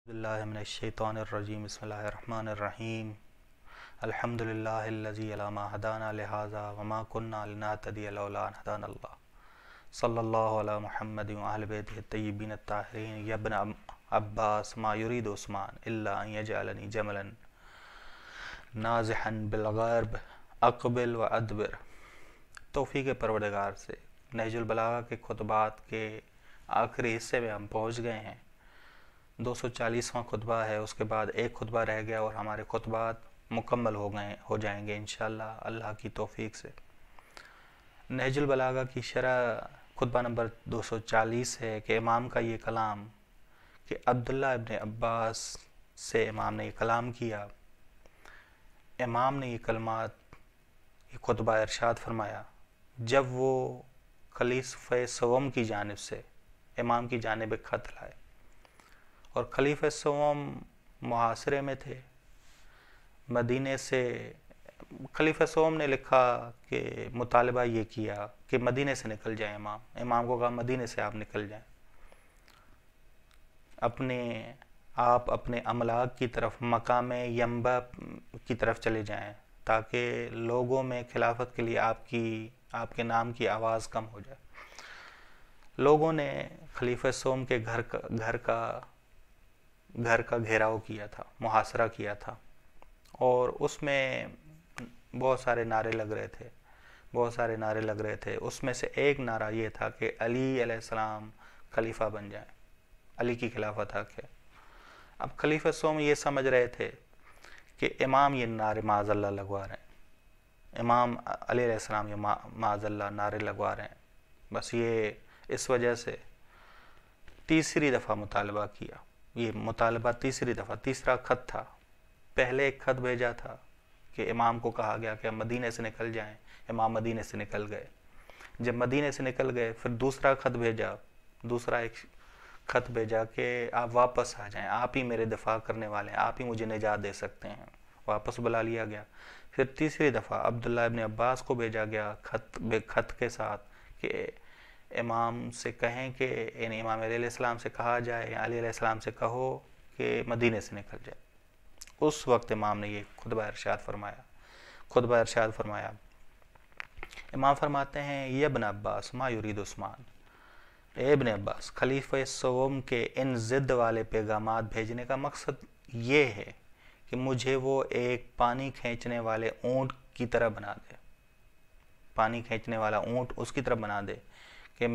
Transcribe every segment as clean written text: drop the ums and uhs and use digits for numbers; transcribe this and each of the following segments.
باللہ من الشیطان الرجیم بسم اللہ الرحمن الرحیم الحمدللہ الذی علی ما ہدانا لہذا وما کننا لنہتدی لولا ان ہدانا اللہ صلی اللہ علی محمد وآل بیتہ الطیبین الطاہرین یا ابن عباس ما یرید عثمان الا ان یجعلنی جملا نازحا بالغرب اقبل و ادبر۔ توفیق پروردگار سے نہج البلاغہ کے خطبات کے آخری حصے میں ہم پہنچ گئے ہیں۔ 240واں خطبہ ہے، اس کے بعد ایک خطبہ رہ گیا اور ہمارے خطبات مکمل ہو جائیں گے انشاءاللہ اللہ کی توفیق سے۔ نہج البلاغہ کی شرح خطبہ نمبر 240 ہے کہ امام کا یہ کلام کہ عبداللہ ابن عباس سے امام نے یہ کلام کیا۔ امام نے یہ کلمات، یہ خطبہ ارشاد فرمایا جب وہ خلیفہ سوم کی جانب سے امام کی جانب ایک خط لائے، اور خلیفہ سوم محاصرے میں تھے مدینے سے۔ خلیفہ سوم نے لکھا کہ مطالبہ یہ کیا کہ مدینے سے نکل جائیں۔ امام کو کہا مدینے سے آپ نکل جائیں، آپ اپنے املاک کی طرف مقام ینبع کی طرف چلے جائیں تاکہ لوگوں میں خلافت کے لیے آپ کے نام کی آواز کم ہو جائے۔ لوگوں نے خلیفہ سوم کے گھر کا گھیراؤ کیا تھا، محاصرہ کیا تھا، اور اس میں بہت سارے نعرے لگ رہے تھے۔ اس میں سے ایک نعرہ یہ تھا کہ علی علیہ السلام خلیفہ بن جائیں، علی کی خلافت حق ہے۔ اب خلیفہ سوم یہ سمجھ رہے تھے کہ امام یہ نعرے معاذ اللہ لگوا رہے ہیں، امام علی علیہ السلام یہ معاذ اللہ نعرے لگوا رہے ہیں، بس یہ اس وجہ سے تیسری دفعہ مطالبہ کیا۔ یہ مطالبہ تیسرا خط تھا۔ پہلے ایک خط بھیجا تھا کہ امام کو کہا گیا کہ مدینے سے نکل جائیں، امام مدینے سے نکل گئے۔ جب مدینے سے نکل گئے پھر دوسرا ایک خط بھیجا کہ آپ واپس آ جائیں، آپ ہی میرے دفاع کرنے والے ہیں، آپ ہی مجھے نجات دے سکتے ہیں۔ واپس بلا لیا گیا۔ پھر تیسری دفعہ عبداللہ ابن عباس کو بھیجا گیا خط کے ساتھ کہ امام سے کہیں کہ یعنی امام علیہ السلام سے کہا جائے، علی علیہ السلام سے کہو کہ مدینے سے نکل جائے۔ اس وقت امام نے یہ خطبہ ارشاد فرمایا۔ امام فرماتے ہیں یا ابن عباس ما یرید عثمان، اے ابن عباس، خلیفہ سوم کے ان ضد والے پیغامات بھیجنے کا مقصد یہ ہے کہ مجھے وہ ایک پانی کھینچنے والے اونٹ کی طرح بنا دے، پانی کھینچنے والا اونٹ اس کی طرح بنا دے کہ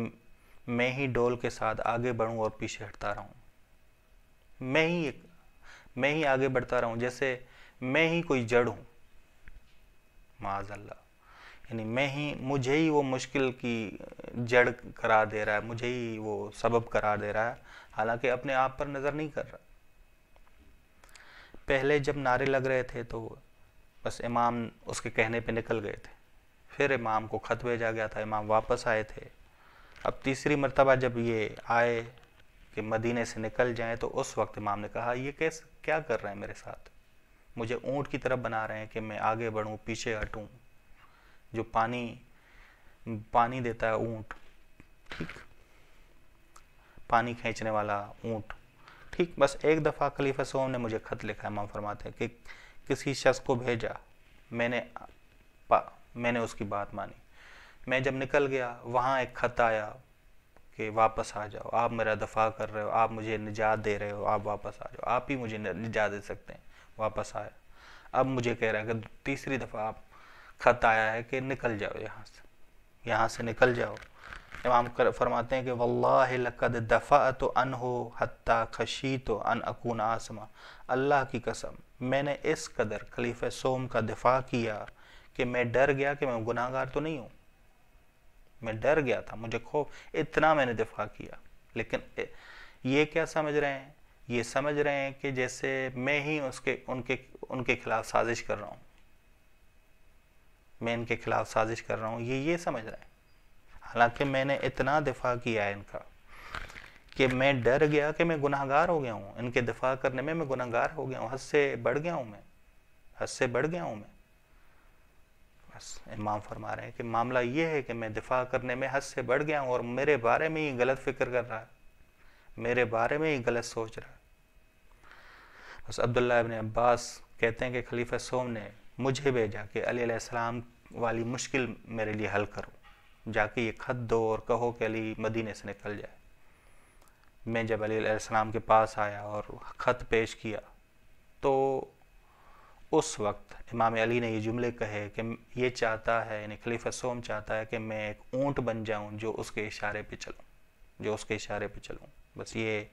میں ہی ڈول کے ساتھ آگے بڑھوں اور پیچھے ہٹتا رہوں، میں ہی آگے بڑھتا رہوں، جیسے میں ہی کوئی جڑ ہوں، معاذ اللہ، یعنی مجھے ہی وہ مشکل کی جڑ قرار دے رہا ہے، مجھے ہی وہ سبب قرار دے رہا ہے، حالانکہ اپنے آپ پر نظر نہیں کر رہا۔ پہلے جب نعرے لگ رہے تھے تو بس امام اس کے کہنے پہ نکل گئے تھے، پھر امام کو خط بھیجا گیا تھا، امام واپس آئے تھے۔ اب تیسری مرتبہ جب یہ آئے کہ مدینے سے نکل جائیں تو اس وقت امام نے کہا یہ کیا کر رہے ہیں میرے ساتھ، مجھے اونٹ کی طرف بنا رہے ہیں کہ میں آگے بڑھوں پیچھے ہٹوں، جو پانی دیتا ہے اونٹ، ٹھیک، پانی کھینچنے والا اونٹ، ٹھیک، بس ایک دفعہ خلیفہ سوم نے مجھے خط لکھا، امام فرماتے ہیں کہ کسی شخص کو بھیجا، میں نے اس کی بات مانی، میں جب نکل گیا وہاں ایک خط آیا کہ واپس آ جاؤ، آپ میرا دفاع کر رہے ہو، آپ مجھے نجات دے رہے ہو، آپ واپس آ جاؤ، آپ ہی مجھے نجات دے سکتے ہیں۔ واپس آیا، اب مجھے کہہ رہا ہے کہ تیسری دفعہ آپ خط آیا ہے کہ نکل جاؤ یہاں سے نکل جاؤ۔ امام فرماتے ہیں کہ واللہ لقد دفعت عنہ حتی خشیت ان اکون آثما، اللہ کی قسم میں نے اس قدر خلیفہ سوم کا دفاع کیا کہ میں ڈر گیا کہ میں گناہ گار تو نہیں ہوں، میں ڈر گیا تھا، مجھے خوف، اتنا میں نے دفاع کیا۔ لیکن یہ کیا سمجھ رہے ہیں؟ یہ سمجھ رہے ہیں کہ جیسے میں ہی ان کے خلاف سازش کر رہا ہوں، میں ان کے خلاف سازش کر رہا ہوں، یہ سمجھ رہے ہیں۔ حالانکہ میں نے اتنا دفاع کیا ہے ان کا کہ میں ڈر گیا کہ میں گناہ گار ہو گیا ہوں، ان کے دفاع کرنے میں گناہ گار ہو گیا ہوں، حد سے بڑھ گیا ہوں میں۔ بس امام فرما رہے ہیں کہ معاملہ یہ ہے کہ میں دفاع کرنے میں حد سے بڑھ گیا ہوں، اور میرے بارے میں ہی غلط فکر کر رہا ہے، میرے بارے میں ہی غلط سوچ رہا ہے۔ بس عبداللہ ابن عباس کہتے ہیں کہ خلیفہ سوم نے مجھے بھیجا کہ علی علیہ السلام والی مشکل میرے لیے حل کرو، جا کے یہ خط دو اور کہو کہ علی مدینے سے نکل جائے۔ میں جب علی علیہ السلام کے پاس آیا اور خط پیش کیا تو اس وقت امام علی نے یہ جملے کہے کہ یہ چاہتا ہے، یعنی خلیفہ سوم چاہتا ہے کہ میں ایک اونٹ بن جاؤں جو اس کے اشارے پہ چلوں، بس یہ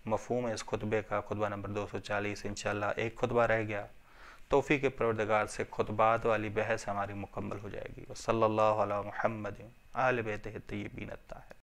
مفہوم ہے اس خطبے کا، خطبہ نمبر 240۔ انشاءاللہ ایک خطبہ رہ گیا، توفیق پروردگار سے خطبات والی بحث ہماری مکمل ہو جائے گی۔ صلی اللہ علی محمد آل بیتہ الطیبین الطاہرین۔